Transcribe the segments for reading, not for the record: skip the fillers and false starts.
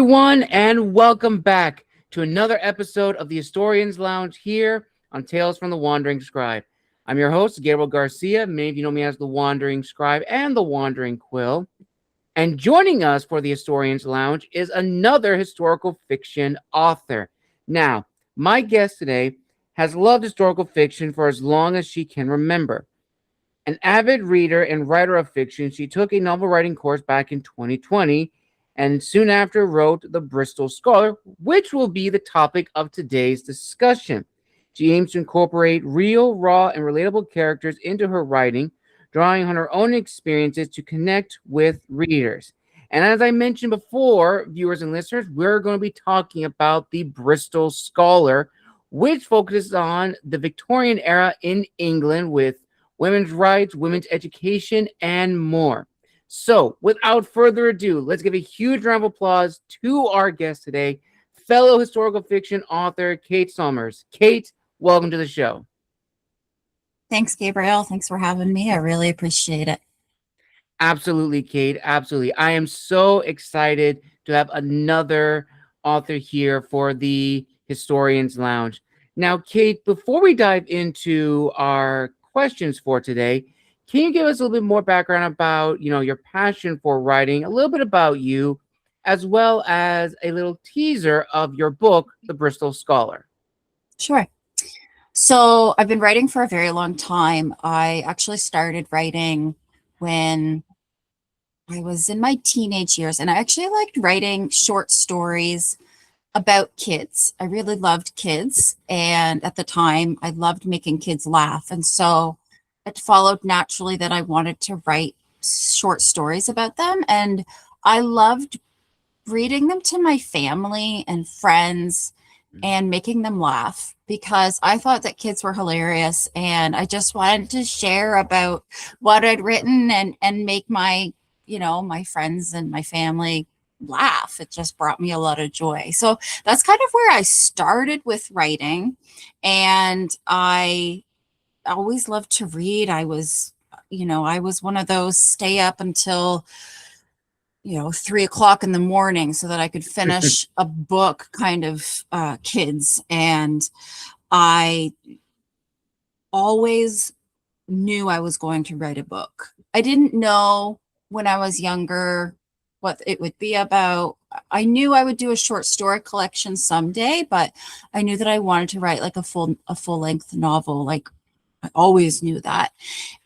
everyone, and welcome back to another episode of the Historians Lounge here on Tales from the Wandering Scribe. I'm your host, Gabriel Garcia. Many of you know me as the Wandering Scribe and the Wandering Quill. And joining us for the Historians Lounge is another historical fiction author. Now, my guest today has loved historical fiction for as long as she can remember. An avid reader and writer of fiction, she took a novel writing course back in 2020 and soon after wrote the Bristol Scholar, which will be the topic of today's discussion. She aims to incorporate real, raw, and relatable characters into her writing, drawing on her own experiences to connect with readers. And as I mentioned before, viewers and listeners, we're going to be talking about the Bristol Scholar, which focuses on the Victorian era in England with women's rights, women's education, and more. So, without further ado, let's give a huge round of applause to our guest today, fellow historical fiction author Kate Summers. Kate, welcome to the show. Thanks, Gabriel. Thanks for having me. I really appreciate it. Absolutely, Kate. Absolutely. I am so excited to have another author here for the Historians Lounge. Now, Kate, before we dive into our questions for today, can you give us a little bit more background about, your passion for writing, a little bit about you, as well as a little teaser of your book, The Bristol Scholar? Sure. So I've been writing for a very long time. I actually started writing when I was in my teenage years, and I actually liked writing short stories about kids. I really loved kids, and at the time, I loved making kids laugh. And so it followed naturally that I wanted to write short stories about them. And I loved reading them to my family and friends and making them laugh because I thought that kids were hilarious. And I just wanted to share about what I'd written and make my, my friends and my family laugh. It just brought me a lot of joy. So that's kind of where I started with writing. And I always loved to read. I was one of those stay up until 3 o'clock in the morning so that I could finish a book kind of kids. And I always knew I was going to write a book. I didn't know when I was younger what it would be about. I knew I would do a short story collection someday, but I knew that I wanted to write like a full length novel. Like I always knew that.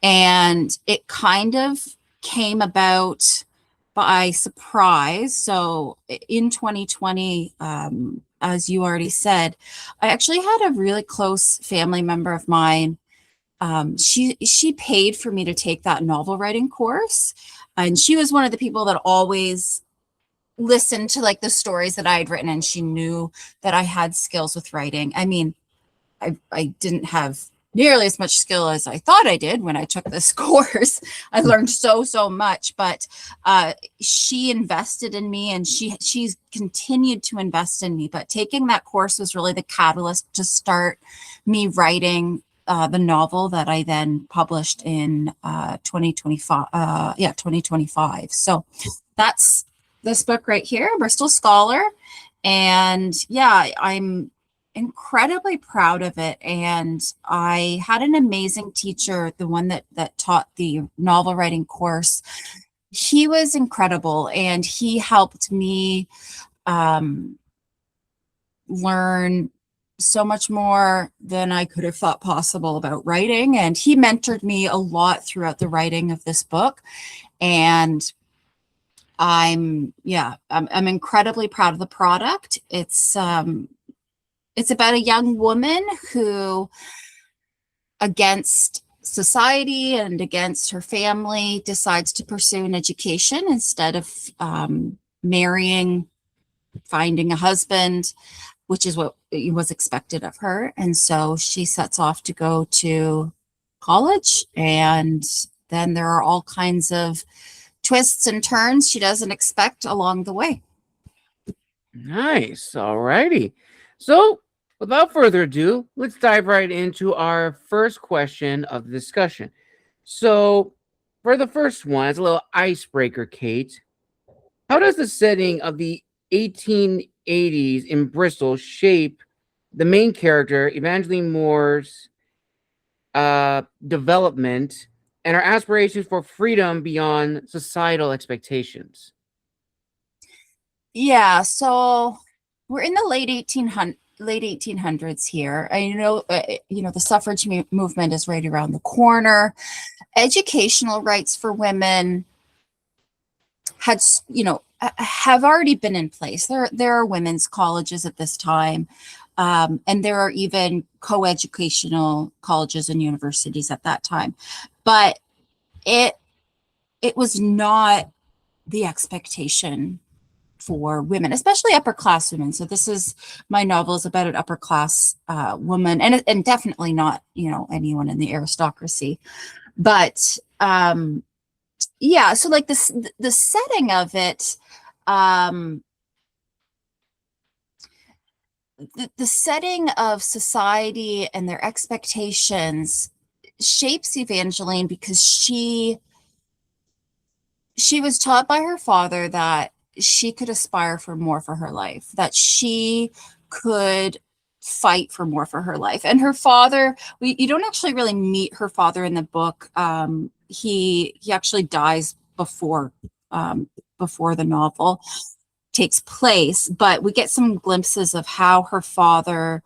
And it kind of came about by surprise. So in 2020, as you already said, I actually had a really close family member of mine. She paid for me to take that novel writing course. And she was one of the people that always listened to like the stories that I had written, and she knew that I had skills with writing. I mean, I didn't have nearly as much skill as I thought I did when I took this course. I learned so much, but she invested in me, and she's continued to invest in me. But taking that course was really the catalyst to start me writing the novel that I then published in 2025. 2025. So that's this book right here, Bristol Scholar. And yeah, I'm incredibly proud of it. And I had an amazing teacher, the one that taught the novel writing course. He was incredible, and he helped me learn so much more than I could have thought possible about writing. And he mentored me a lot throughout the writing of this book. And I'm incredibly proud of the product. It's about a young woman who, against society and against her family, decides to pursue an education instead of marrying, finding a husband, which is what was expected of her. And so she sets off to go to college, and then there are all kinds of twists and turns she doesn't expect along the way. Nice. All righty. So, without further ado, let's dive right into our first question of the discussion. So, for the first one, as a little icebreaker, Kate, how does the setting of the 1880s in Bristol shape the main character, Evangeline Moore's development and her aspirations for freedom beyond societal expectations? Yeah, so we're in the late 1800s here. I know, the suffrage movement is right around the corner. Educational rights for women have already been in place. There are women's colleges at this time, and there are even co-educational colleges and universities at that time. But it was not the expectation for women, especially upper class women. So this is my novel is about an upper class woman, and definitely not anyone in the aristocracy. But yeah, so like the setting of it, the setting of society and their expectations shapes Evangeline because she was taught by her father that she could aspire for more for her life, that she could fight for more for her life. And her father, you don't actually really meet her father in the book. He actually dies before the novel takes place, but we get some glimpses of how her father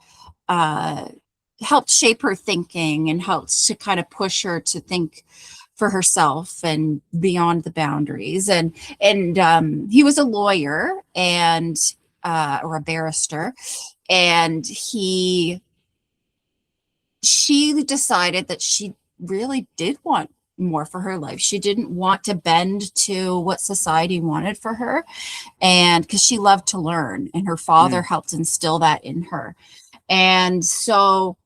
helped shape her thinking and helped to kind of push her to think for herself and beyond the boundaries. And he was a lawyer and or a barrister, and she decided that she really did want more for her life. She didn't want to bend to what society wanted for her, and because she loved to learn, and her father helped instill that in her. And so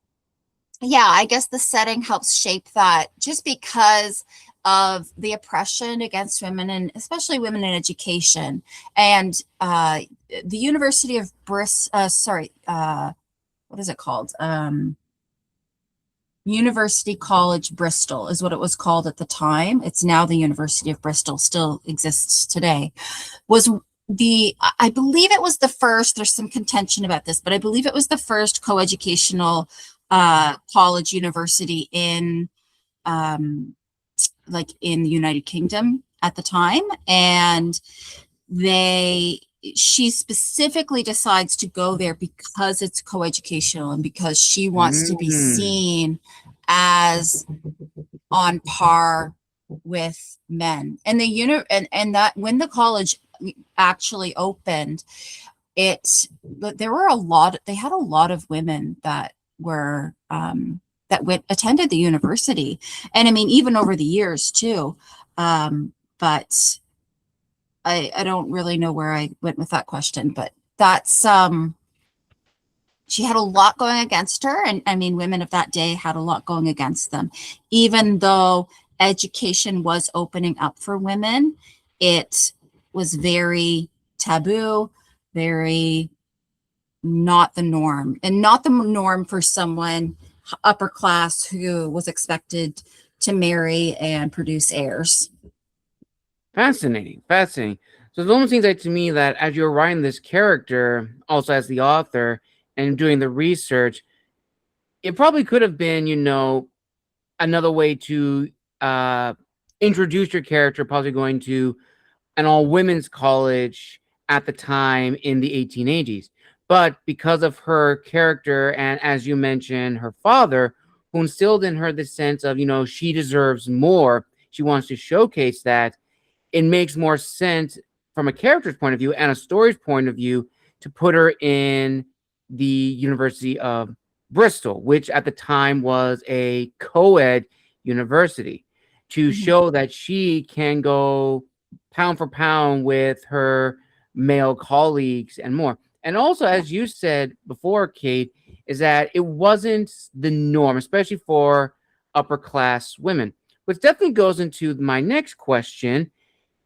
yeah, I guess the setting helps shape that, just because of the oppression against women, and especially women in education. And the University of what is it called? University College Bristol is what it was called at the time. It's now the University of Bristol, still exists today. I believe it was the first, there's some contention about this, but I believe it was the first coeducational college university in in the United Kingdom at the time. And she specifically decides to go there because it's coeducational and because she wants to be seen as on par with men. And that when the college actually opened, they had a lot of women that were attended the university, and I mean even over the years too. But I don't really know where I went with that question, but that's she had a lot going against her, and I mean women of that day had a lot going against them. Even though education was opening up for women, it was very taboo, very not the norm, and not the norm for someone upper class who was expected to marry and produce heirs. Fascinating. So it almost seems like to me that as you're writing this character, also as the author and doing the research, it probably could have been, another way to introduce your character, probably going to an all-women's college at the time in the 1880s. But because of her character, and as you mentioned, her father, who instilled in her the sense of, she deserves more, she wants to showcase that, it makes more sense from a character's point of view and a story's point of view to put her in the University of Bristol, which at the time was a co-ed university, to show that she can go pound for pound with her male colleagues and more. And also, as you said before, Kate, is that it wasn't the norm, especially for upper class women, which definitely goes into my next question.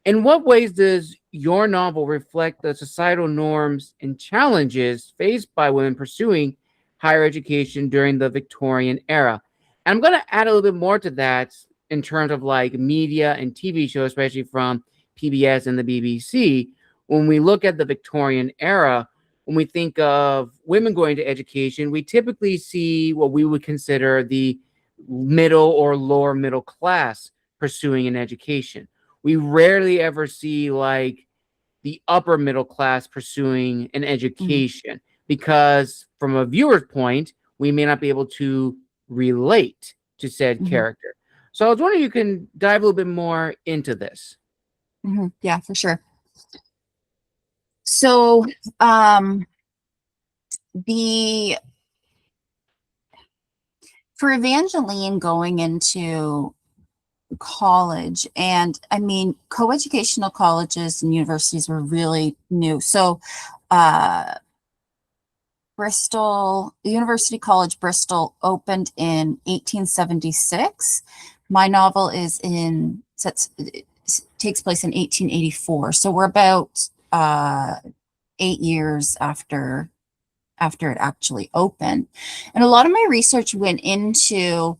In what ways does your novel reflect the societal norms and challenges faced by women pursuing higher education during the Victorian era? And I'm going to add a little bit more to that in terms of like media and TV shows, especially from PBS and the BBC, when we look at the Victorian era, when we think of women going to education, we typically see what we would consider the middle or lower middle class pursuing an education. We rarely ever see like the upper middle class pursuing an education because from a viewer's point, we may not be able to relate to said character. So I was wondering if you can dive a little bit more into this. Yeah, for sure. So for Evangeline going into college, and I mean, coeducational colleges and universities were really new. So University College Bristol opened in 1876. My novel takes place in 1884. So we're about 8 years after it actually opened. And a lot of my research went into,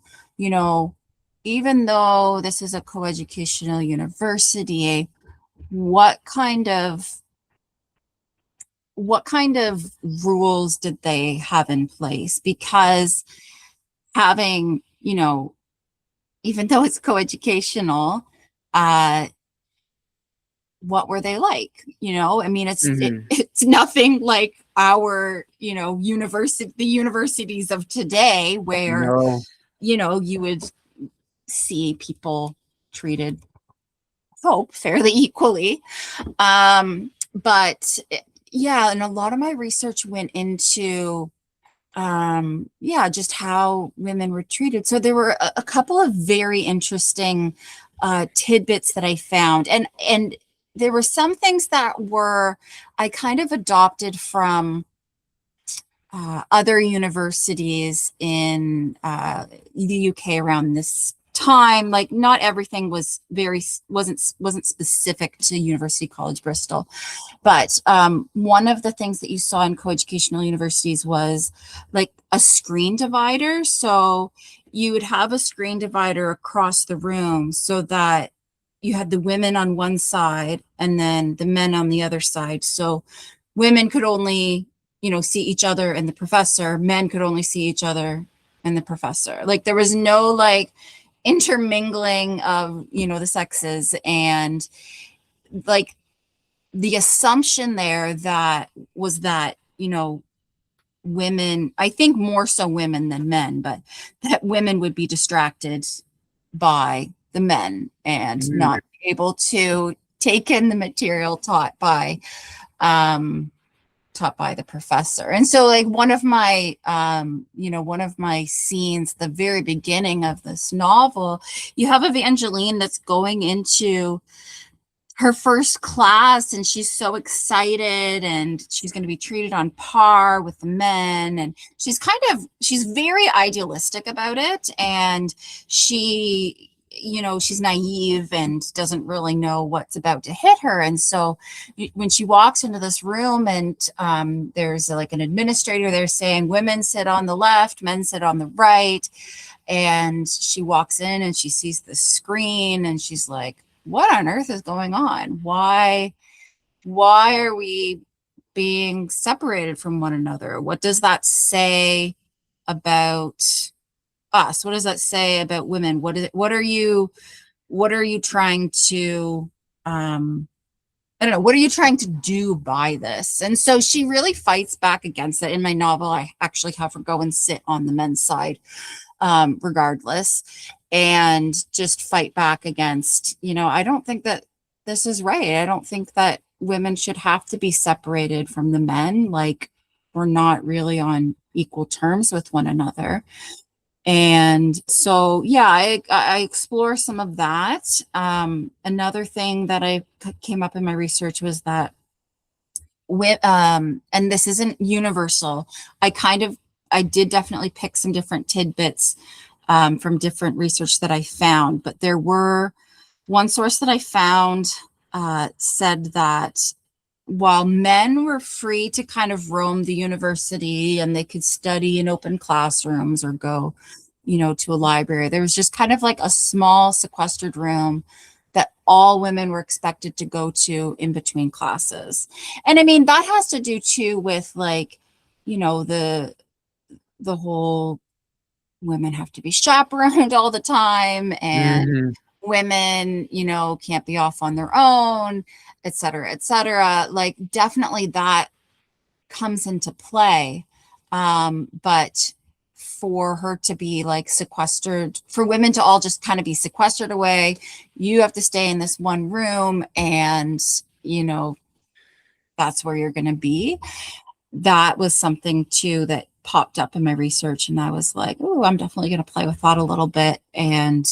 even though this is a coeducational university, what kind of rules did they have in place? Because having, even though it's coeducational, what were they like? I mean, it's nothing like our, the universities of today where, you would see people treated, fairly equally. But yeah, and a lot of my research went into, just how women were treated. So there were a couple of very interesting tidbits that I found. And there were some things that I kind of adopted from other universities in the UK around this time. Like, not everything wasn't specific to University College Bristol, but one of the things that you saw in coeducational universities was like a screen divider. So you would have a screen divider across the room so that you had the women on one side and then the men on the other side. So women could only, see each other and the professor. Men could only see each other and the professor. Like, there was no like intermingling of, the sexes. And like the assumption there that women, I think more so women than men, but that women would be distracted by the men and not be able to take in the material taught by the professor. And so like one of my scenes, the very beginning of this novel, you have Evangeline that's going into her first class and she's so excited and she's going to be treated on par with the men. And she's very idealistic about it. And she's naive and doesn't really know what's about to hit her. And so when she walks into this room and there's like an administrator there saying women sit on the left, men sit on the right. And she walks in and she sees the screen and she's like, what on earth is going on? Why are we being separated from one another? What does that say about us? What does that say about women? What are you trying to, I don't know, what are you trying to do by this? And so she really fights back against it. In my novel, I actually have her go and sit on the men's side, regardless, and just fight back against, I don't think that this is right. I don't think that women should have to be separated from the men. Like, we're not really on equal terms with one another. And so, yeah, I explore some of that. Another thing that I came up in my research was that and this isn't universal. I did definitely pick some different tidbits from different research that I found, but there were one source that I found said that while men were free to kind of roam the university and they could study in open classrooms or go, to a library, there was just kind of like a small sequestered room that all women were expected to go to in between classes. And I mean, that has to do too with like, you know, the whole women have to be chaperoned all the time, and Mhm. women, you know, can't be off on their own, et cetera, et cetera. Like definitely that comes into play. But for her to be like sequestered, for women to all just kind of be sequestered away, you have to stay in this one room, and, you know, that's where you're going to be. That was something too that popped up in my research, and I was like, oh, I'm definitely going to play with that a little bit, and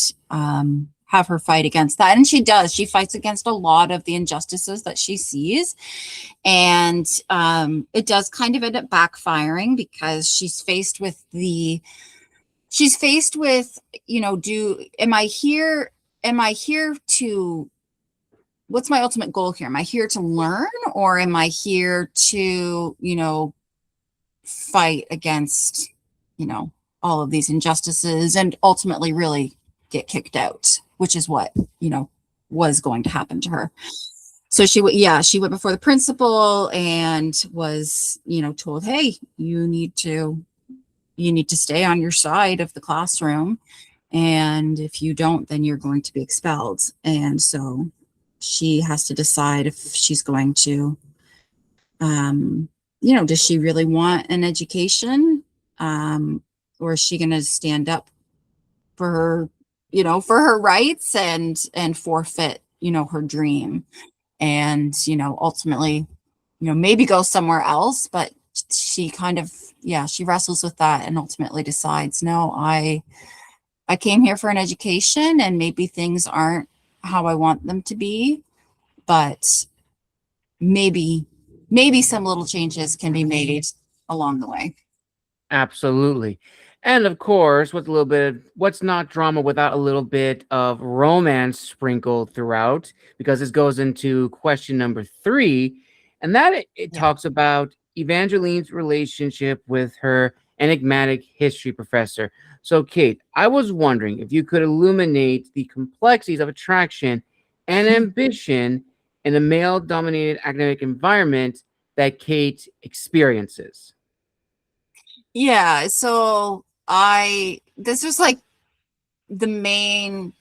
have her fight against that. And she does. She fights against a lot of the injustices that she sees, and it does kind of end up backfiring, because she's faced with, you know, am I here to, what's my ultimate goal here? Am I here to learn, or am I here to, you know, fight against, you know, all of these injustices and ultimately really get kicked out, which is what, you know, was going to happen to her. So she went before the principal and was, you know, told, hey, you need to stay on your side of the classroom, and if you don't, then you're going to be expelled. And so she has to decide if she's going to, you know, does she really want an education, or is she going to stand up for her, you know, for her rights, and forfeit, you know, her dream, and, you know, ultimately, you know, maybe go somewhere else. But she kind of, she wrestles with that, and ultimately decides, no, I came here for an education, and maybe things aren't how I want them to be, but maybe some little changes can be made along the way. Absolutely. And of course, with a little bit, what's not drama without a little bit of romance sprinkled throughout, because this goes into question number 3, and that it Yeah. talks about Evangeline's relationship with her enigmatic history professor. So, Kate, I was wondering if you could illuminate the complexities of attraction and ambition in a male dominated academic environment that Kate experiences. Yeah. So this was like the main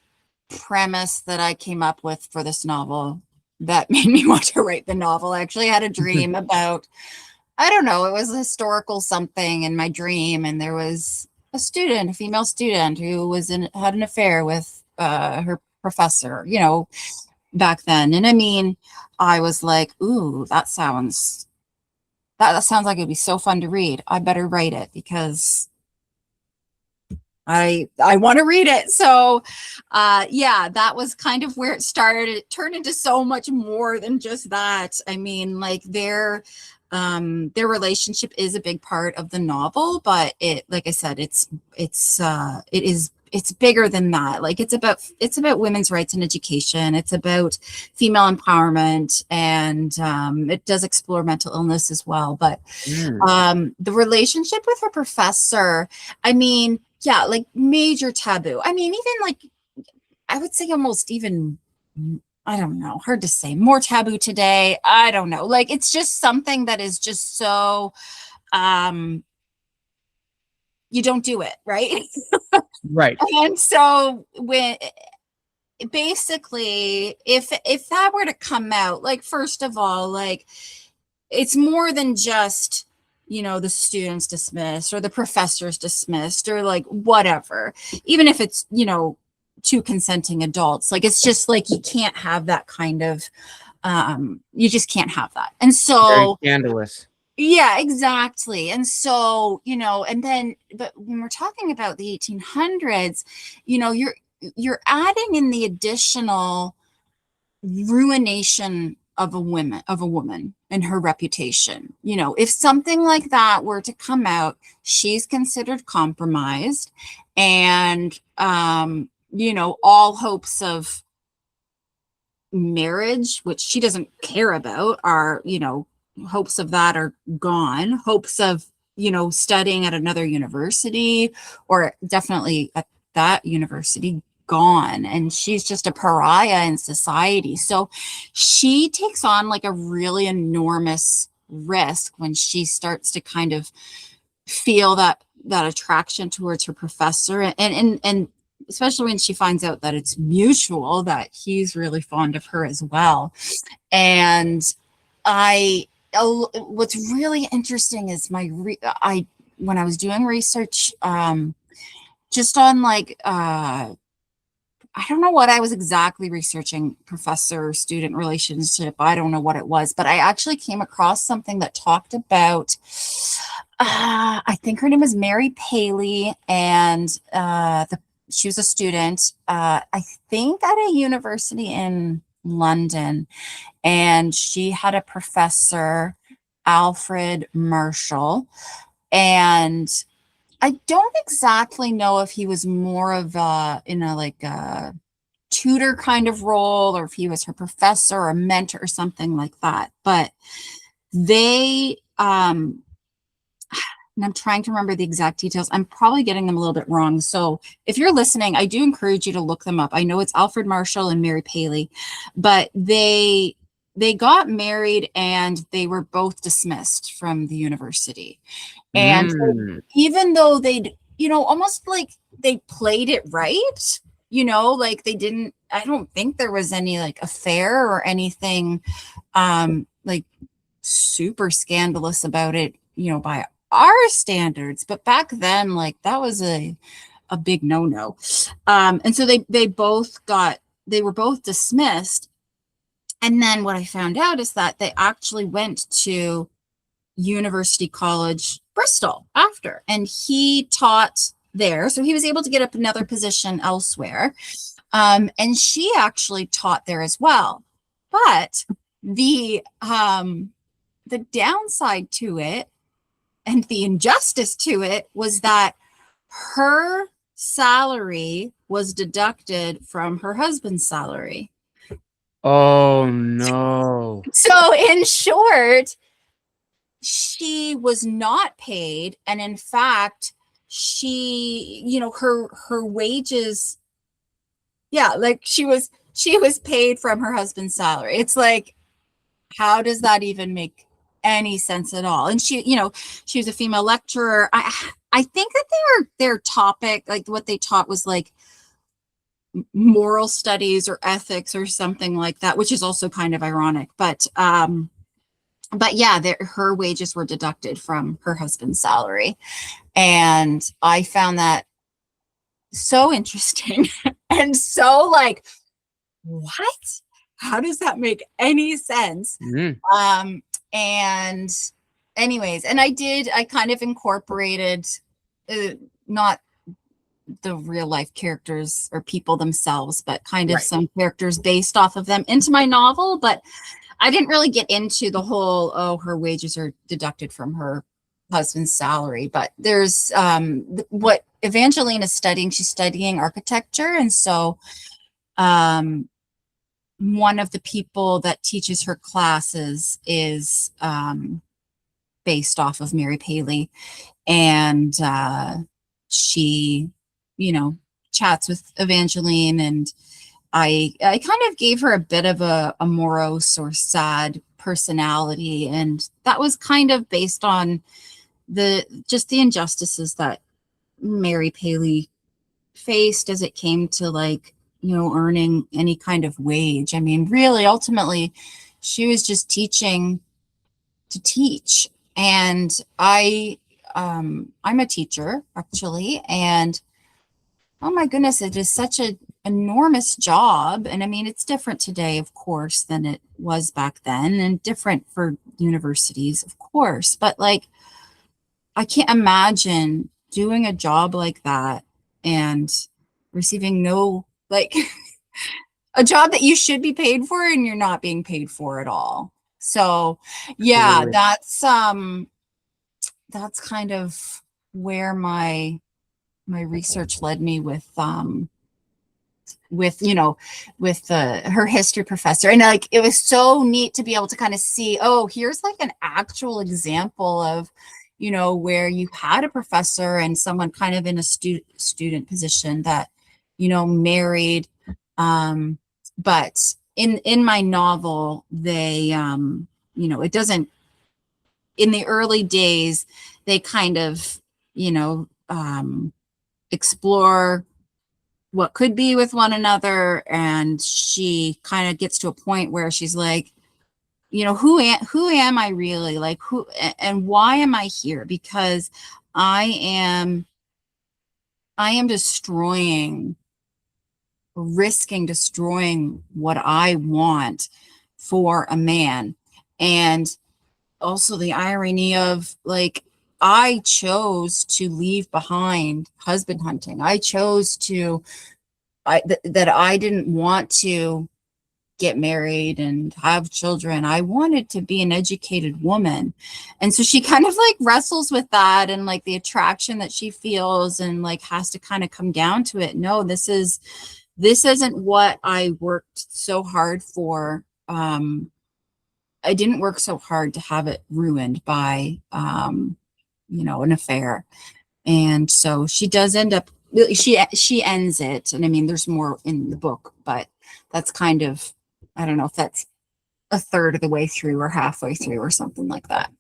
premise that I came up with for this novel that made me want to write the novel. I actually had a dream about, I don't know, it was a historical something in my dream, and there was a female student who had an affair with her professor, you know, back then. And I mean, I was like, ooh, that sounds like it'd be so fun to read. I better write it, because I want to read it. So that was kind of where it started. It turned into so much more than just that. I mean, like their relationship is a big part of the novel, but it, like I said, it's bigger than that. Like it's about women's rights and education. It's about female empowerment, and it does explore mental illness as well. But the relationship with her professor, I mean, yeah, like major taboo. I mean, even like, I would say almost even, I don't know, hard to say, more taboo today. I don't know. Like, it's just something that is just so, you don't do it, right? Right. And so basically, if that were to come out, like, first of all, like, it's more than just, you know, the students dismissed or the professors dismissed or like whatever, even if it's, you know, two consenting adults. Like, it's just like, you can't have that kind of, you just can't have that. And Very so, scandalous. yeah, exactly. And so, you know, and then, but when we're talking about the 1800s, you know, you're adding in the additional ruination of a woman and her reputation. You know, if something like that were to come out, she's considered compromised, and you know, all hopes of marriage, which she doesn't care about, are, you know, hopes of that are gone. Hopes of, you know, studying at another university, or definitely at that university, gone, and she's just a pariah in society. So she takes on like a really enormous risk when she starts to kind of feel that attraction towards her professor, and especially when she finds out that it's mutual, that he's really fond of her as well. And what's really interesting is when I was doing research, just on like, I don't know what I was exactly researching, professor student relationship. I don't know what it was, but I actually came across something that talked about, I think her name was Mary Paley, and she was a student, I think at a university in London, and she had a professor, Alfred Marshall, and I don't exactly know if he was more of in a like a tutor kind of role, or if he was her professor or mentor or something like that. But they, and I'm trying to remember the exact details. I'm probably getting them a little bit wrong. So if you're listening, I do encourage you to look them up. I know it's Alfred Marshall and Mary Paley, but they got married and they were both dismissed from the university. And even though they'd, almost like they played it right, like they didn't, I don't think there was any like affair or anything like super scandalous about it, by our standards. But back then, like that was a big no-no. And so they were both dismissed. And then what I found out is that they actually went to University College Bristol after, and he taught there. So he was able to get up another position elsewhere. And she actually taught there as well. But the downside to it and the injustice to it was that her salary was deducted from her husband's salary. Oh no. So in short, she was not paid, and in fact, she, her wages, like she was paid from her husband's salary. It's like, how does that even make any sense at all? And she was a female lecturer. I think that their topic, like what they taught, was like moral studies or ethics or something like that, which is also kind of ironic. But yeah, her wages were deducted from her husband's salary. And I found that so interesting and so like, what? How does that make any sense? And anyways, and I kind of incorporated not the real life characters or people themselves, but kind of some characters based off of them into my novel. But I didn't really get into the whole, her wages are deducted from her husband's salary. But there's what Evangeline is studying. She's studying architecture. And so one of the people that teaches her classes is based off of Mary Paley. And she, chats with Evangeline, and I kind of gave her a bit of a morose or sad personality, and that was kind of based on the injustices that Mary Paley faced as it came to like, earning any kind of wage. I mean, really, ultimately, she was just teaching to teach. And I'm a teacher actually, and oh my goodness, it is such an enormous job. And I mean, it's different today, of course, than it was back then, and different for universities, of course. But like, I can't imagine doing a job like that and receiving no, like, a job that you should be paid for and you're not being paid for at all. So yeah, that's kind of where my research led me with her history professor. And like, it was so neat to be able to kind of see, oh, here's like an actual example of, where you had a professor and someone kind of in a student position that, married. But in my novel, they, it doesn't, in the early days, they kind of, explore what could be with one another. And she kind of gets to a point where she's like, who am I really? Like, who, and why am I here? Because I am risking destroying what I want for a man. And also the irony of, like, I chose to leave behind husband hunting. I chose to, that I didn't want to get married and have children. I wanted to be an educated woman. And so she kind of like wrestles with that, and like the attraction that she feels, and like has to kind of come down to it. No, this isn't what I worked so hard for. I didn't work so hard to have it ruined by, an affair. And so she does end up, she ends it. And I mean, there's more in the book, but that's kind of, I don't know if that's a third of the way through or halfway through or something like that.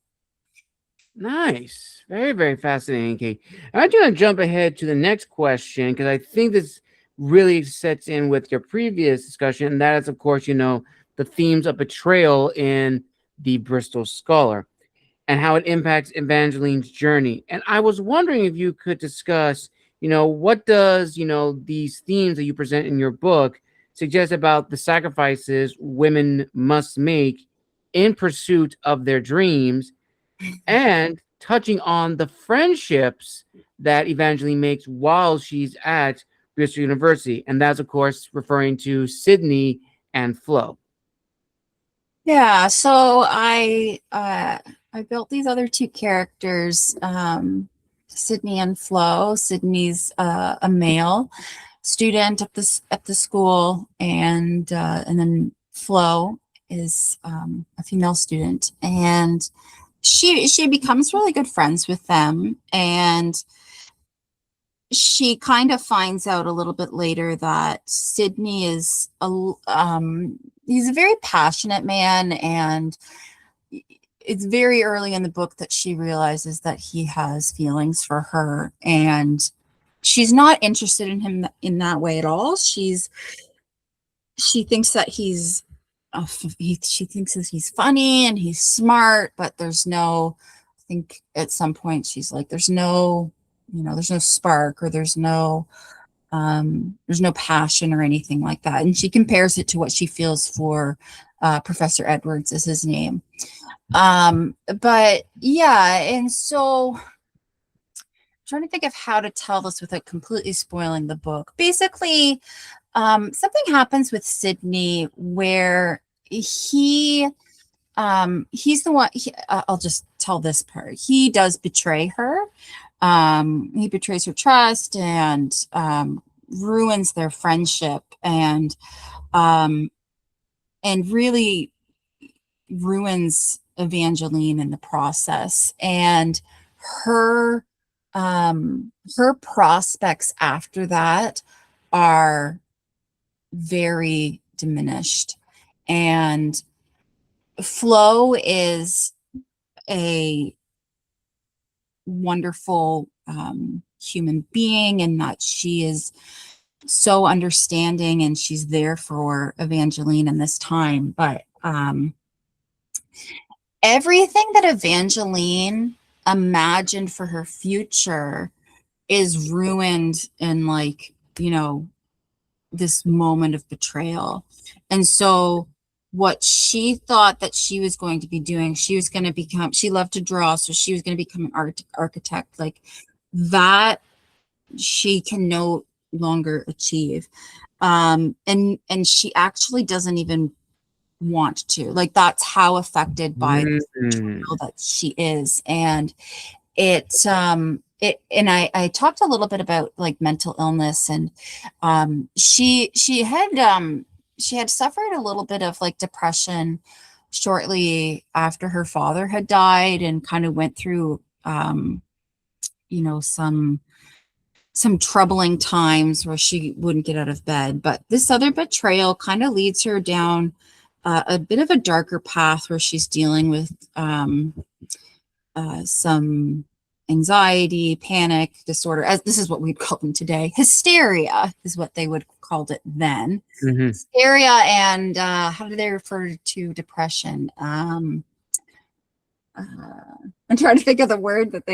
Nice. Very, very fascinating, Kate. I'm just going to jump ahead to the next question, because I think this really sets in with your previous discussion. And that is, of course, the themes of betrayal in the Bristol Scholar and how it impacts Evangeline's journey. And I was wondering if you could discuss, what does, these themes that you present in your book suggest about the sacrifices women must make in pursuit of their dreams, and touching on the friendships that Evangeline makes while she's at Bristol University. And that's, of course, referring to Sydney and Flo. Yeah, so I built these other two characters, Sydney and Flo. Sydney's a male student at the school, and then Flo is a female student, and she becomes really good friends with them. And she kind of finds out a little bit later that Sydney is he's a very passionate man, and it's very early in the book that she realizes that he has feelings for her, and she's not interested in him in that way at all. She thinks that she thinks that he's funny and he's smart, but I think at some point she's like, there's no spark, or there's no passion or anything like that. And she compares it to what she feels for Professor Edwards, is his name. But yeah, and so I'm trying to think of how to tell this without completely spoiling the book. Basically, something happens with Sydney where he's the one. I'll just tell this part. He does betray her. He betrays her trust and ruins their friendship, and really ruins Evangeline in the process. And her prospects after that are very diminished. And Flo is a wonderful human being, and that she is so understanding, and she's there for Evangeline in this time. But everything that Evangeline imagined for her future is ruined in, like, this moment of betrayal. And so what she thought that she was going to be doing, she loved to draw, so she was going to become an architect, like that she can no longer achieve. And she actually doesn't even want to, like, that's how affected by the betrayal that she is. And I talked a little bit about like mental illness, and she had suffered a little bit of like depression shortly after her father had died, and kind of went through some some troubling times where she wouldn't get out of bed. But this other betrayal kind of leads her down a bit of a darker path where she's dealing with some anxiety, panic disorder, as this is what we'd call them today. Hysteria is what they would called it then. Mm-hmm. Hysteria and how do they refer to depression? I'm trying to think of the word that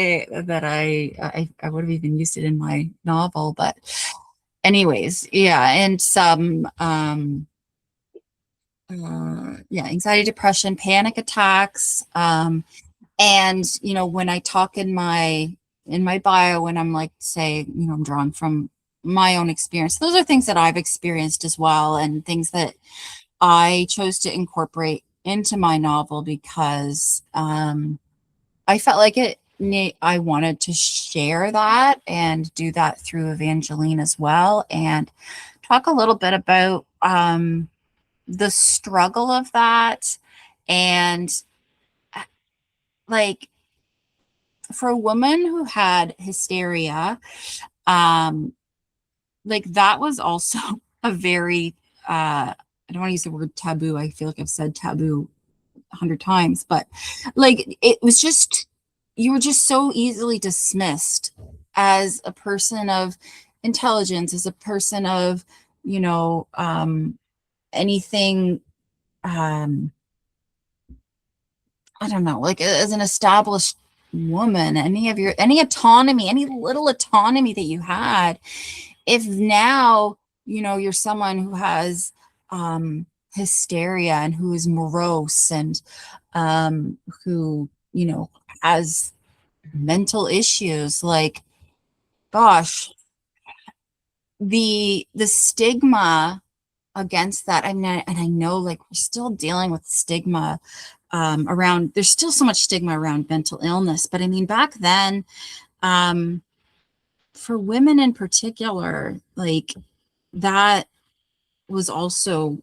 I would have even used it in my novel, but anyways, yeah, and some anxiety, depression, panic attacks, and when I talk in my bio, when I'm like, say, I'm drawing from my own experience, those are things that I've experienced as well, and things that I chose to incorporate into my novel because I felt like I wanted to share that and do that through Evangeline as well, and talk a little bit about the struggle of that, and like for a woman who had hysteria, like that was also a very I don't want to use the word taboo. I feel like I've said taboo 100 times, but like it was just, you were just so easily dismissed as a person of intelligence, as a person of anything I don't know, like as an established woman, any autonomy, any little autonomy that you had, if now you're someone who has hysteria and who is morose and who has mental issues, like gosh, the stigma against that. I mean, and I know like we're still dealing with stigma around, there's still so much stigma around mental illness, but I mean back then for women in particular, like that was also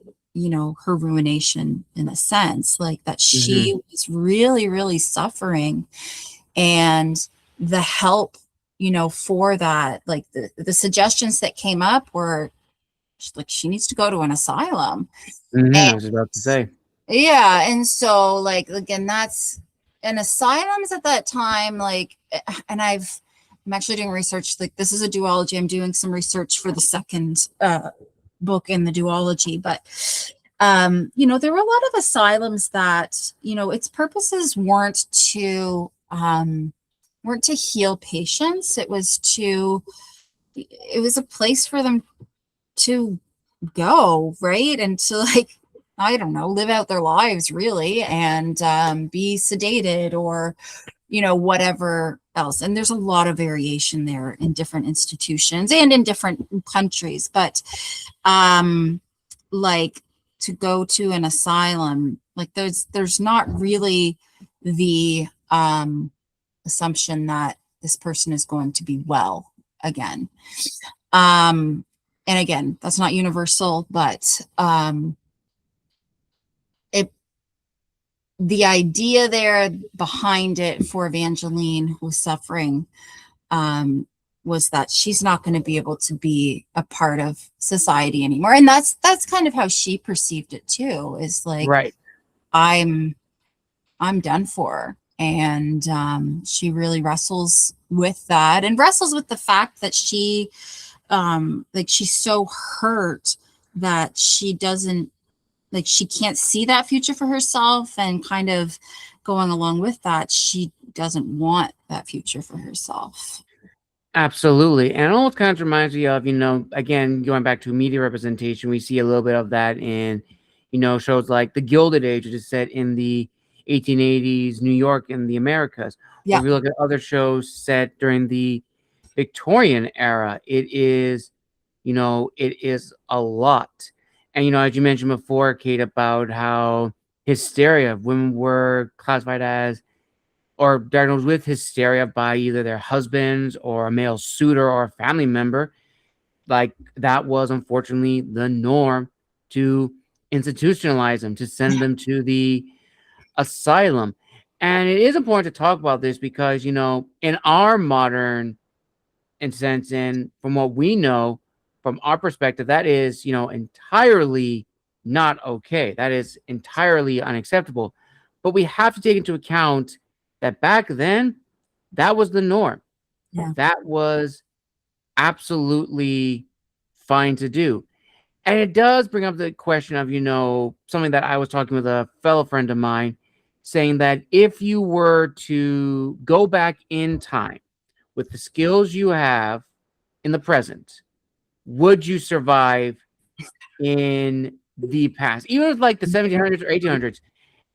her ruination in a sense, like that she was really, really suffering, and the help for that, like the suggestions that came up were like she needs to go to an asylum. I was about to say, yeah, and so like again, that's, and asylums at that time, like, and I'm actually doing research, like this is a duology, I'm doing some research for the second book in the duology, but there were a lot of asylums that its purposes weren't to heal patients, it was a place for them to go, right, and to like, I don't know, live out their lives really, and be sedated or whatever else. And there's a lot of variation there in different institutions and in different countries, but like to go to an asylum, like there's not really the assumption that this person is going to be well again. And again, that's not universal, but the idea there behind it for Evangeline, who was suffering, was that she's not going to be able to be a part of society anymore. And that's kind of how she perceived it too, is like, right. I'm done for. And she really wrestles with that, and wrestles with the fact that she like she's so hurt that she doesn't, like she can't see that future for herself, and kind of going along with that, she doesn't want that future for herself. Absolutely. And it almost kind of reminds me of, again, going back to media representation, we see a little bit of that in, shows like The Gilded Age, which is set in the 1880s New York in the Americas. Yeah. Or if you look at other shows set during the Victorian era, it is a lot. And, as you mentioned before, Kate, about how hysteria, women were classified as or diagnosed with hysteria by either their husbands or a male suitor or a family member, like that was unfortunately the norm, to institutionalize them, to send them to the asylum. And it is important to talk about this because, in our modern in sense, and from what we know, from our perspective, that is, entirely not okay. That is entirely unacceptable. But we have to take into account that back then, that was the norm. Yeah. That was absolutely fine to do. And it does bring up the question of, something that I was talking with a fellow friend of mine, saying that if you were to go back in time with the skills you have in the present, would you survive in the past, even with like the 1700s or 1800s?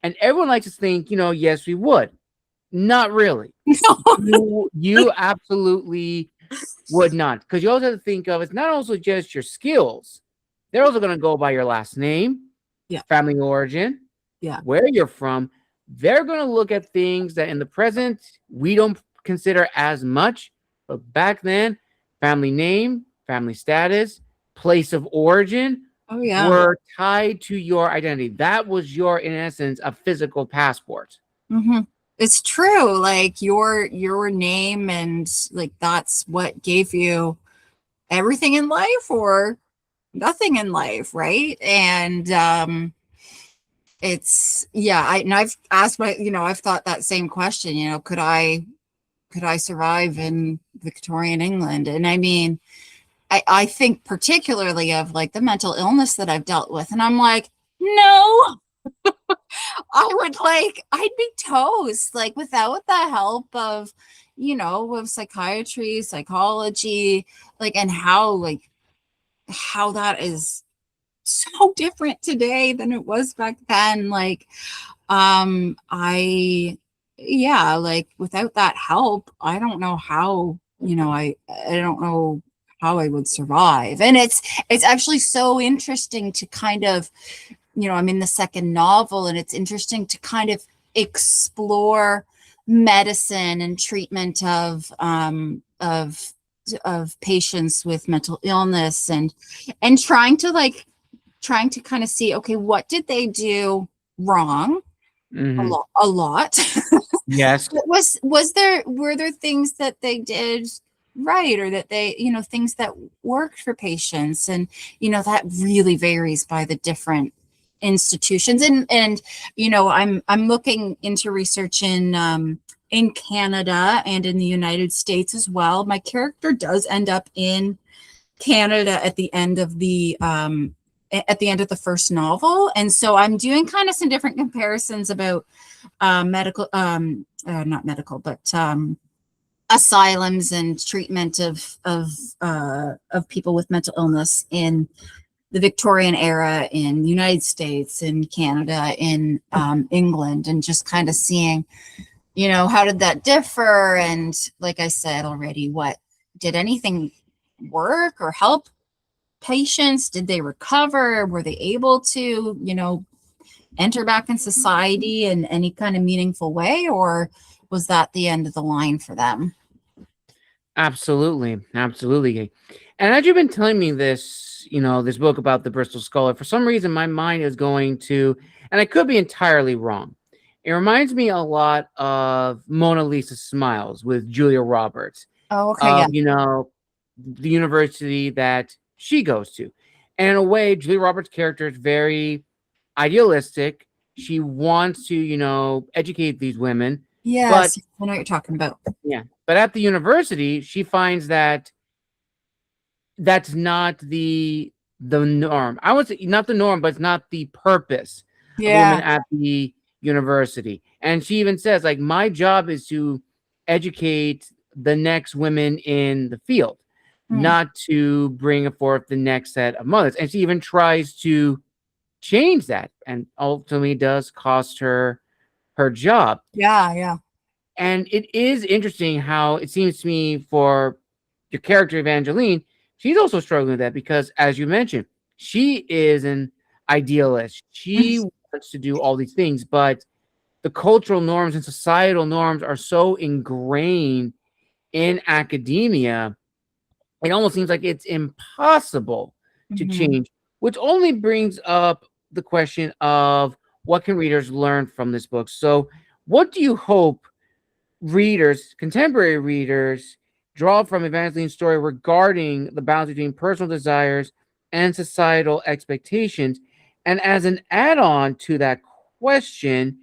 And everyone likes to think, yes, we would. Not really. You absolutely would not, because you also have to think of, it's not also just your skills. They're also going to go by your last name, Yeah. family origin, Yeah. where you're from. They're going to look at things that in the present we don't consider as much, but back then, family name, family status, place of origin Oh yeah. were tied to your identity. That was your, in essence, a physical passport. Mm-hmm. It's true. Like your name, and like that's what gave you everything in life or nothing in life, right? And it's I've asked I've thought that same question, could I survive in Victorian England? And I mean, I think particularly of like the mental illness that I've dealt with, and I'm like, no. I'd be toast, like without the help of, of psychiatry, psychology, like, and how that is so different today than it was back then. Like, like without that help, I don't know how, I don't know how I would survive. And it's actually so interesting to kind of, I'm in the second novel, and it's interesting to kind of explore medicine and treatment of patients with mental illness, and trying to kind of see, okay, what did they do wrong? Mm-hmm. A lot. Yes. Were there things that they did right, or that they, things that worked for patients? And that really varies by the different institutions. And I'm looking into research in Canada and in the United States as well. My character does end up in Canada at the end of the first novel, and so I'm doing kind of some different comparisons about medical, not medical, but asylums and treatment of people with mental illness in the Victorian era in the United States, in Canada, in England, and just kind of seeing, how did that differ? And like I said already, what did anything work or help patients? Did they recover? Were they able to, enter back in society in any kind of meaningful way, or was that the end of the line for them? Absolutely. Absolutely. And as you've been telling me this, this book about the Bristol Scholar, for some reason my mind is going to, and I could be entirely wrong. It reminds me a lot of Mona Lisa Smiles with Julia Roberts. Oh, okay. Yeah. The university that she goes to. And in a way, Julia Roberts' character is very idealistic. She wants to, educate these women. Yes, I know what you're talking about. Yeah. But at the university, she finds that that's not the norm. I would say not the norm, but it's not the purpose of women at the university. And she even says, like, my job is to educate the next women in the field, not to bring forth the next set of mothers. And she even tries to change that, and ultimately does cost her job. Yeah. And it is interesting how it seems to me for your character Evangeline, she's also struggling with that, because as you mentioned, she is an idealist. She wants to do all these things, but the cultural norms and societal norms are so ingrained in academia, it almost seems like it's impossible to change, which only brings up the question of what can readers learn from this book. So what do you hope readers, contemporary readers, draw from Evangeline's story regarding the balance between personal desires and societal expectations? And as an add-on to that question,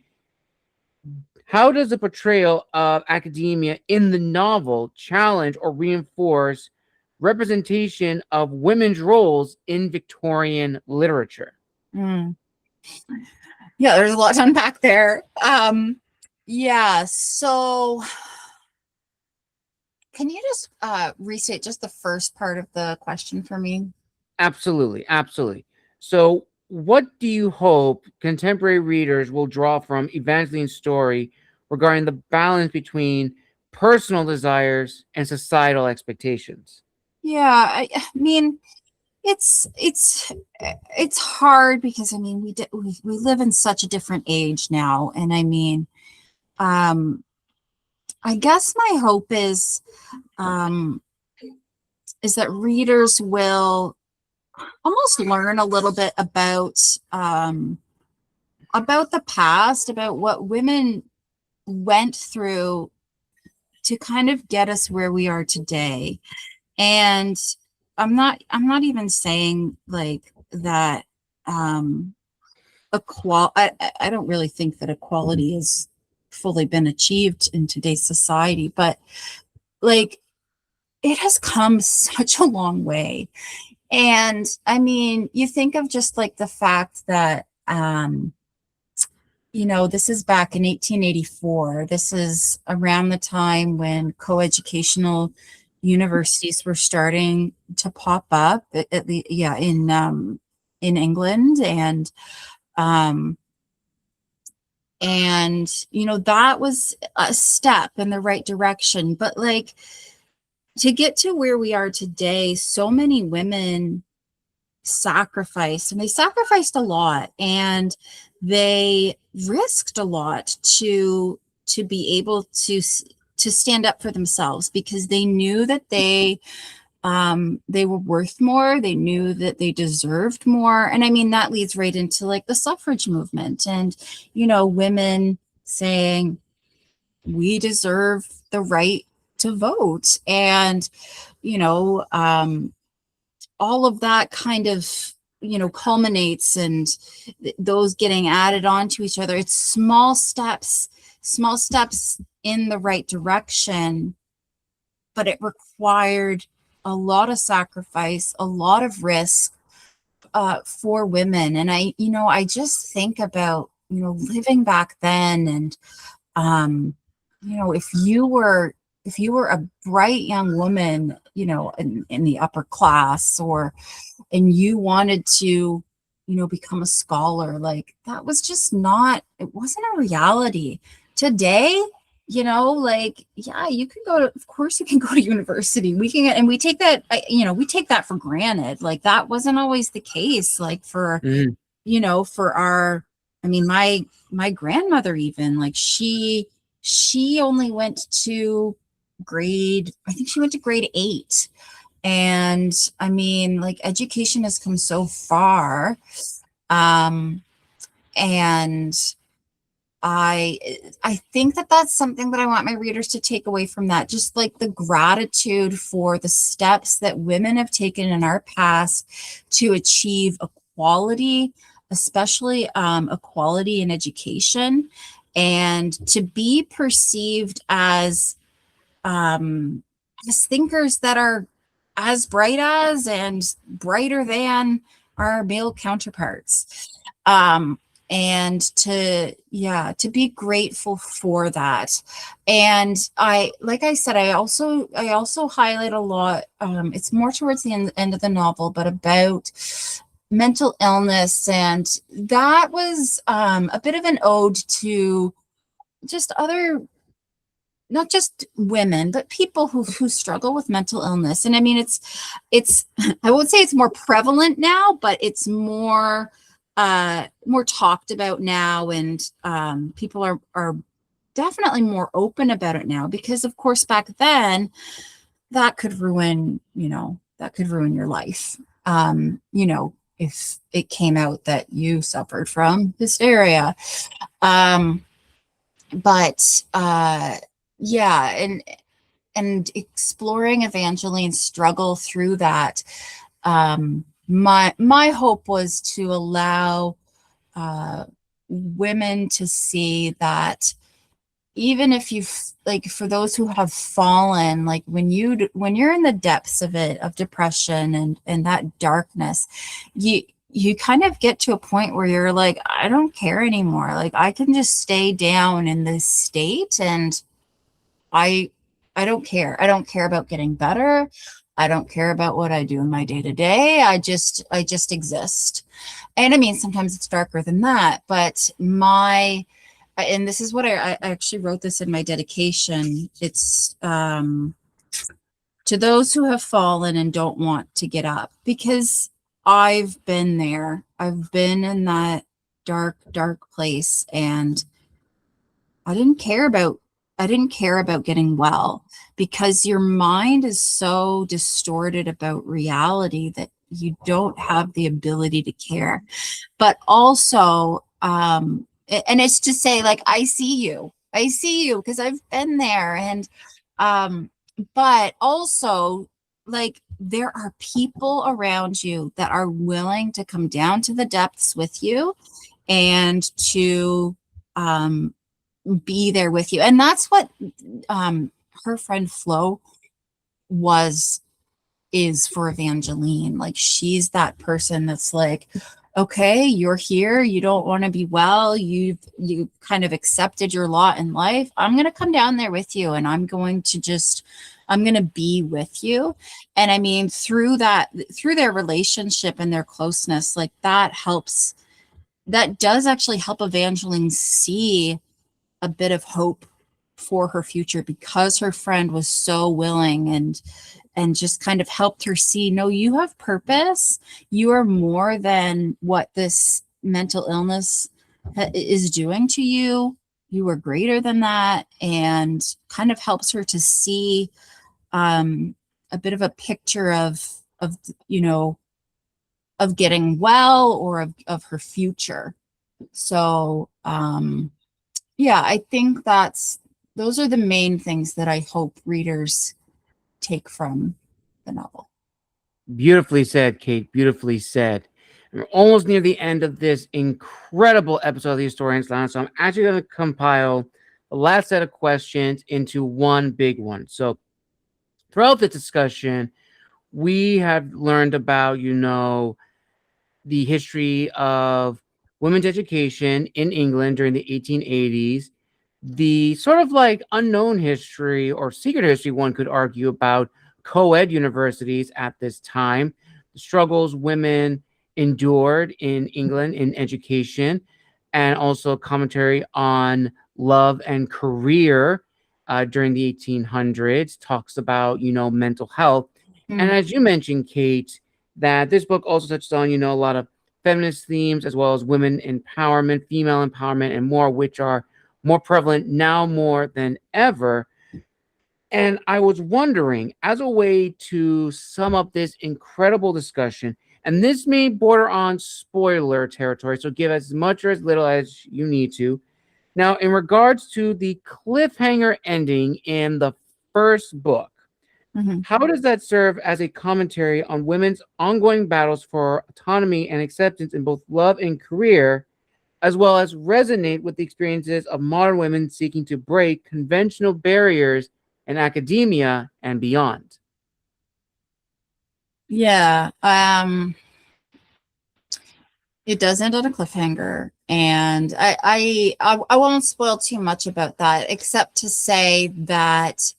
how does the portrayal of academia in the novel challenge or reinforce representation of women's roles in Victorian literature? Mm. Yeah, there's a lot to unpack there. Yeah, so can you just restate just the first part of the question for me? Absolutely, absolutely. So, what do you hope contemporary readers will draw from Evangeline's story regarding the balance between personal desires and societal expectations? Yeah, I mean, it's hard because I mean we live in such a different age now, and I mean, um, I guess my hope um, is that readers will almost learn a little bit about the past, about what women went through to kind of get us where we are today. And I'm not even saying like that I don't really think that equality has fully been achieved in today's society, but like it has come such a long way. And I mean, you think of just like the fact that this is back in 1884. This is around the time when coeducational universities were starting to pop up, at least, yeah, in England, um, that was a step in the right direction. But like to get to where we are today, so many women sacrificed, and they sacrificed a lot, and they risked a lot to be able to stand up for themselves, because they knew that they were worth more. They knew that they deserved more. And I mean, that leads right into like the suffrage movement, and women saying we deserve the right to vote. And you know all of that kind of culminates, and those getting added on to each other. It's small steps in the right direction, but it required a lot of sacrifice, a lot of risk for women. And I just think about living back then, and if you were a bright young woman, in the upper class, and you wanted to, become a scholar, like that was just not, it wasn't a reality. Today, like, yeah, you can go to, of course you can go to university. We can, and we take that, we take that for granted. Like that wasn't always the case. Like for, for our, I mean, my grandmother, even like she only went to I think she went to grade 8. And I mean, like education has come so far. And I think that that's something that I want my readers to take away from that, just like the gratitude for the steps that women have taken in our past to achieve equality, especially equality in education, and to be perceived as thinkers that are as bright as and brighter than our male counterparts. And to be grateful for that. And like I said, I also highlight a lot, it's more towards the end of the novel, but about mental illness. And that was a bit of an ode to just not just women, but people who struggle with mental illness. And I mean, it's I won't say it's more prevalent now, but it's more talked about now, and people are definitely more open about it now, because of course back then that could ruin your life. If it came out that you suffered from hysteria. But yeah, and exploring Evangeline's struggle through that, my hope was to allow women to see that even if you like, for those who have fallen, like when you're in the depths of it, of depression and that darkness, you kind of get to a point where you're like, I don't care anymore. Like, I can just stay down in this state, and I don't care. I don't care about getting better. I don't care about what I do in my day to day. I just exist. And I mean, sometimes it's darker than that, but and this is what I actually wrote this in my dedication. It's to those who have fallen and don't want to get up, because I've been there. I've been in that dark, dark place, and I didn't care about getting well, because your mind is so distorted about reality that you don't have the ability to care. But also, and it's to say, like, I see you because I've been there. And but also, like, there are people around you that are willing to come down to the depths with you and to be there with you. And that's what her friend Flo is for Evangeline. Like, she's that person that's like, okay, you're here, you don't want to be well, you kind of accepted your lot in life. I'm going to come down there with you, and I'm going to be with you. And I mean, through their relationship and their closeness, like, that does actually help Evangeline see a bit of hope for her future, because her friend was so willing and just kind of helped her see, no, you have purpose. You are more than what this mental illness is doing to you. You are greater than that, and kind of helps her to see a bit of a picture of getting well, or of her future. So yeah, I think those are the main things that I hope readers take from the novel. Beautifully said, Kate. Beautifully said. We're almost near the end of this incredible episode of the Historians Lounge, so I'm actually going to compile the last set of questions into one big one. So throughout the discussion, we have learned about, the history of women's education in England during the 1880s, the sort of like unknown history or secret history, one could argue, about co-ed universities at this time, the struggles women endured in England in education, and also commentary on love and career during the 1800s, talks about, mental health. And as you mentioned, Kate, that this book also touched on, a lot of feminist themes, as well as women empowerment, female empowerment, and more, which are more prevalent now more than ever. And I was wondering, as a way to sum up this incredible discussion, and this may border on spoiler territory, so give as much or as little as you need to. Now, in regards to the cliffhanger ending in the first book, how does that serve as a commentary on women's ongoing battles for autonomy and acceptance in both love and career, as well as resonate with the experiences of modern women seeking to break conventional barriers in academia and beyond? Yeah. It does end on a cliffhanger, and I won't spoil too much about that, except to say that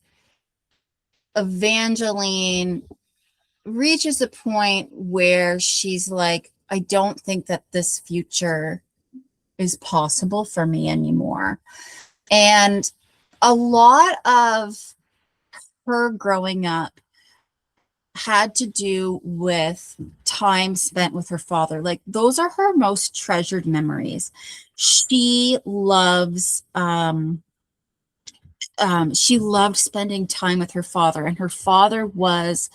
Evangeline reaches a point where she's like, I don't think that this future is possible for me anymore. And a lot of her growing up had to do with time spent with her father. Like, those are her most treasured memories. She loves she loved spending time with her father, and her father was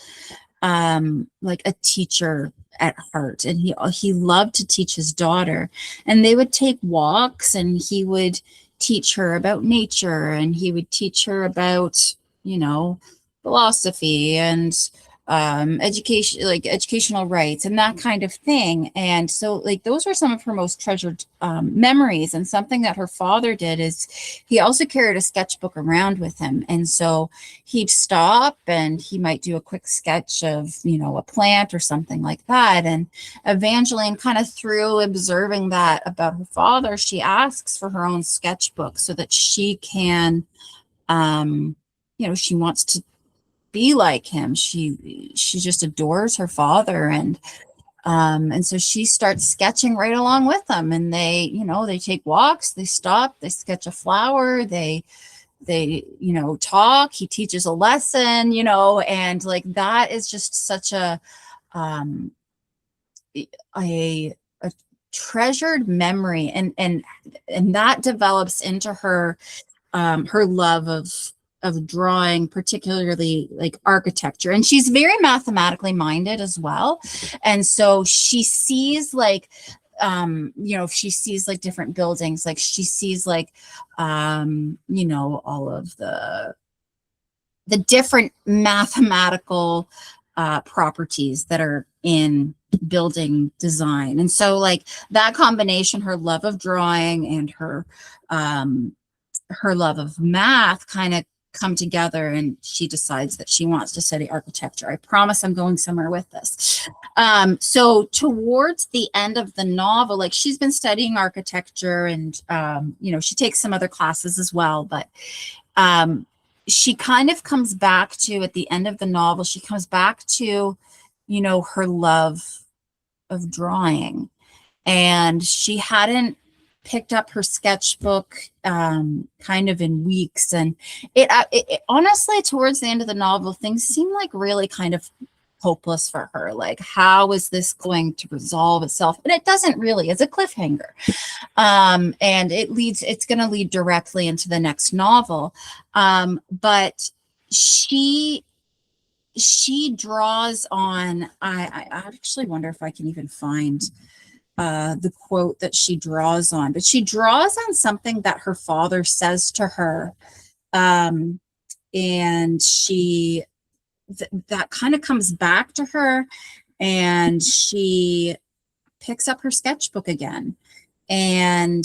like a teacher at heart, and he loved to teach his daughter, and they would take walks, and he would teach her about nature, and he would teach her about you know, philosophy and education, like educational rights and that kind of thing. And so like those are some of her most treasured memories. And something that her father did is he also carried a sketchbook around with him. And so he'd stop and he might do a quick sketch of, you know, a plant or something like that. And Evangeline, kind of through observing that about her father, she asks for her own sketchbook so that she can, you know, she wants to be like him. She just adores her father, and so she starts sketching right along with them. And they, you know, they take walks, they stop, they sketch a flower, they you know, talk. He teaches a lesson, you know, and like that is just such um a treasured memory, and that develops into her her love of drawing, particularly like architecture. And she's very mathematically minded as well. And so she sees like, you know, if she sees like different buildings, like she sees like, you know, all of the different mathematical properties that are in building design. And so like that combination, her love of drawing and her love of math kind of come together, and she decides that she wants to study architecture. I promise I'm going somewhere with this. So towards the end of the novel, like she's been studying architecture, and you know, she takes some other classes as well, but she kind of comes back to, at the end of the novel, she comes back to, you know, her love of drawing. And she hadn't picked up her sketchbook kind of in weeks. And it honestly, towards the end of the novel, things seem like really kind of hopeless for her. Like, how is this going to resolve itself? And it doesn't really. It's a cliffhanger. And it's going to lead directly into the next novel. But she draws on, I actually wonder if I can even find the quote that she draws on, but she draws on something that her father says to her. And that kind of comes back to her, and she picks up her sketchbook again and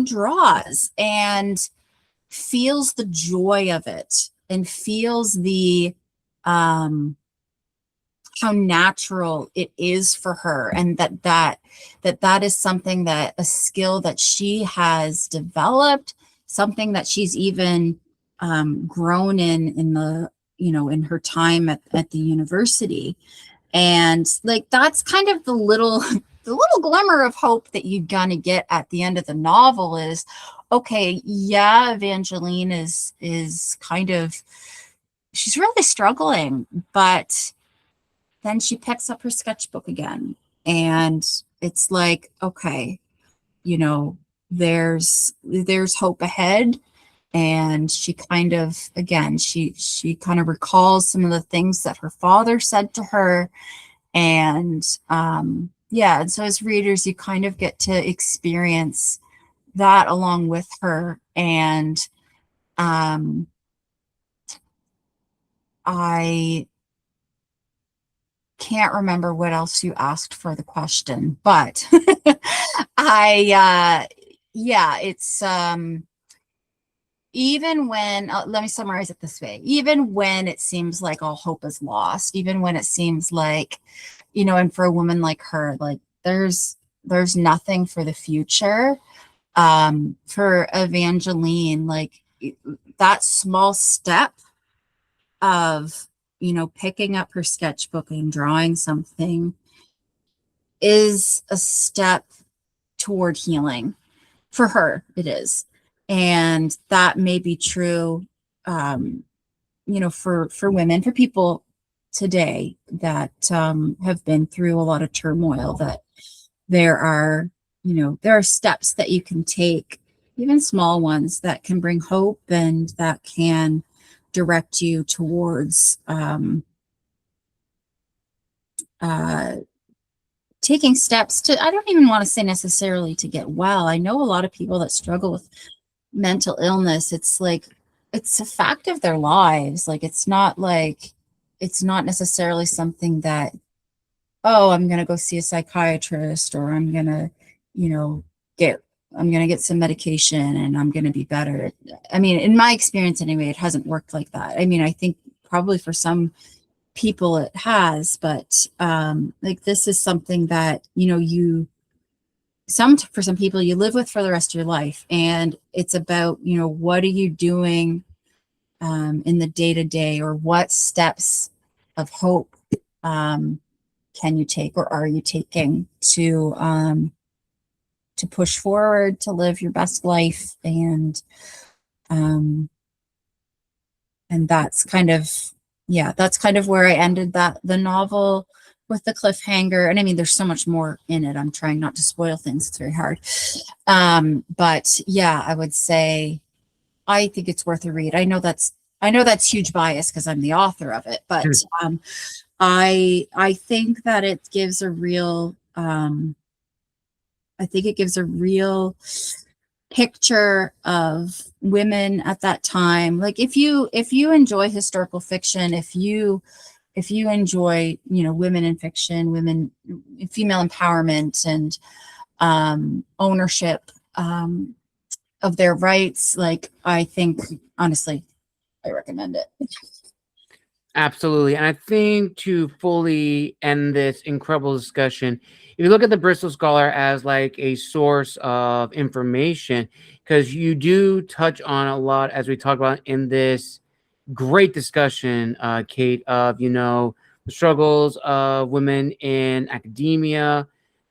draws and feels the joy of it, and feels the how natural it is for her, and that is something, that a skill that she has developed, something that she's even grown in the, you know, in her time at the university. And like that's kind of the little glimmer of hope that you're gonna get at the end of the novel is, okay, yeah, Evangeline is kind of, she's really struggling, but then she picks up her sketchbook again, and it's like, okay, you know, there's hope ahead. And she kind of, again, she kind of recalls some of the things that her father said to her. And yeah, and so as readers, you kind of get to experience that along with her. And I can't remember what else you asked for the question, but yeah, it's even when, let me summarize it this way, even when it seems like all hope is lost, even when it seems like, you know, and for a woman like her, like there's nothing for the future, for Evangeline, like that small step of, you know, picking up her sketchbook and drawing something is a step toward healing. For her, it is. And that may be true, you know, for women, for people today that have been through a lot of turmoil, that there are, you know, there are steps that you can take, even small ones, that can bring hope and that can direct you towards taking steps to, I don't even want to say necessarily to get well. I know a lot of people that struggle with mental illness. It's like it's a fact of their lives. Like, it's not necessarily something that, oh, I'm going to go see a psychiatrist, or I'm going to, you know, I'm going to get some medication and I'm going to be better. I mean, in my experience anyway, it hasn't worked like that. I mean, I think probably for some people it has, but like, this is something that, for some people you live with for the rest of your life. And it's about, what are you doing in the day to day, or what steps of hope can you take, or are you taking to push forward, to live your best life. And that's kind of, that's kind of where I ended the novel, with the cliffhanger. And I mean, there's so much more in it. I'm trying not to spoil things. It's very hard. But yeah, I would say I think it's worth a read. I know that's huge bias because I'm the author of it, but I think that it gives a real picture of women at that time. Like, if you enjoy historical fiction, if you enjoy, women in fiction, female empowerment, and ownership of their rights, like, I think, honestly, I recommend it. Absolutely. And I think to fully end this incredible discussion, if you look at the Bristol Scholar as like a source of information, because you do touch on a lot, as we talked about in this great discussion, Kate, of, the struggles of women in academia,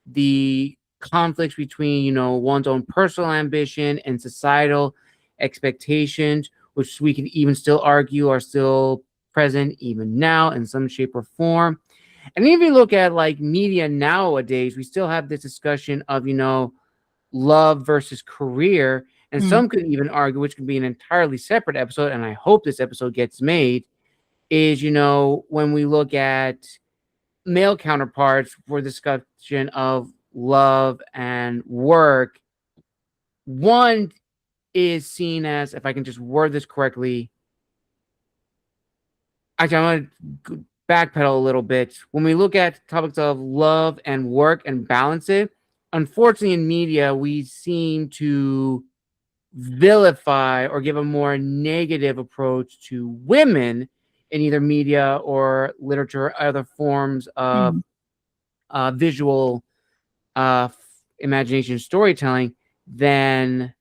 the conflicts between, one's own personal ambition and societal expectations, which we can even still argue are still present even now in some shape or form. And if you look at like media nowadays, we still have this discussion of, love versus career. And some could even argue, which could be an entirely separate episode, and I hope this episode gets made, is, when we look at male counterparts for discussion of love and work, one is seen as, if I can just word this correctly, actually, I'm going to backpedal a little bit. When we look at topics of love and work and balance it, unfortunately in media, we seem to vilify or give a more negative approach to women in either media or literature or other forms of visual imagination storytelling than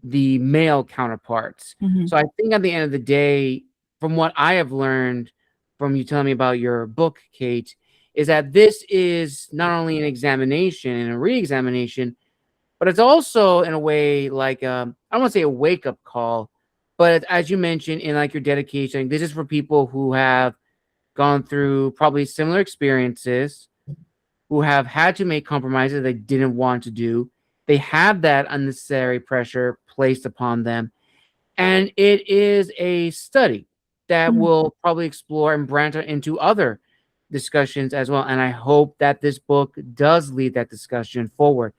the male counterparts. So I think at the end of the day, from what I have learned from you telling me about your book, Kate, is that this is not only an examination and a re-examination, but it's also in a way like, I don't want to say a wake-up call, but as you mentioned in like your dedication, this is for people who have gone through probably similar experiences, who have had to make compromises they didn't want to do. They have that unnecessary pressure placed upon them. And it is a study that will probably explore and branch out into other discussions as well. And I hope that this book does lead that discussion forward.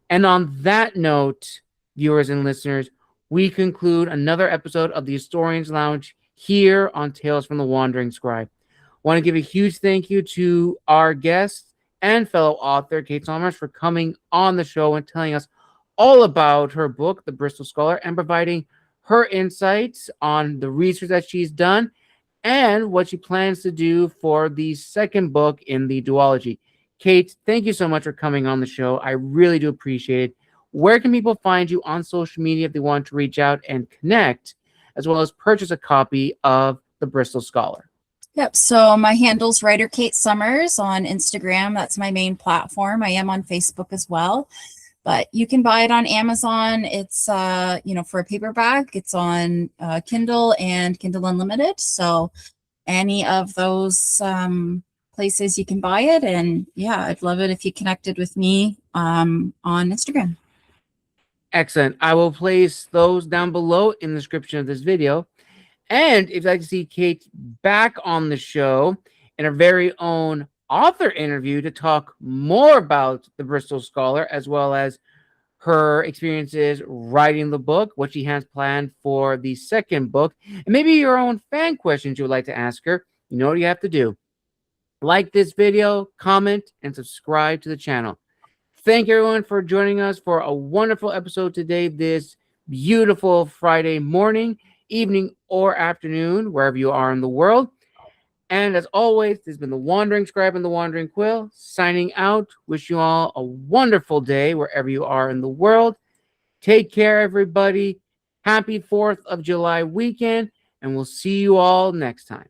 And on that note, viewers and listeners, we conclude another episode of the Historians Lounge here on Tales from the Wandering Scribe. I want to give a huge thank you to our guest and fellow author, Kate Solmers, for coming on the show and telling us all about her book, The Bristol Scholar, and providing her insights on the research that she's done and what she plans to do for the second book in the duology. Kate, thank you so much for coming on the show. I really do appreciate it. Where can people find you on social media if they want to reach out and connect, as well as purchase a copy of The Bristol Scholar? Yep. So my handle's writer Kate Summers on Instagram. That's my main platform. I am on Facebook as well, but you can buy it on Amazon. It's, for a paperback, it's on Kindle and Kindle Unlimited. So any of those places you can buy it. And yeah, I'd love it if you connected with me on Instagram. Excellent. I will place those down below in the description of this video. And if you'd like to see Kate back on the show in her very own author interview to talk more about the Bristol Scholar, as well as her experiences writing the book, what she has planned for the second book, and maybe your own fan questions you would like to ask her. You know what you have to do. Like this video, comment, and subscribe to the channel. Thank you everyone for joining us for a wonderful episode today, this beautiful Friday morning, evening, or afternoon, wherever you are in the world. And as always, this has been the Wandering Scribe and the Wandering Quill signing out. Wish you all a wonderful day wherever you are in the world. Take care, everybody. Happy 4th of July weekend, and we'll see you all next time.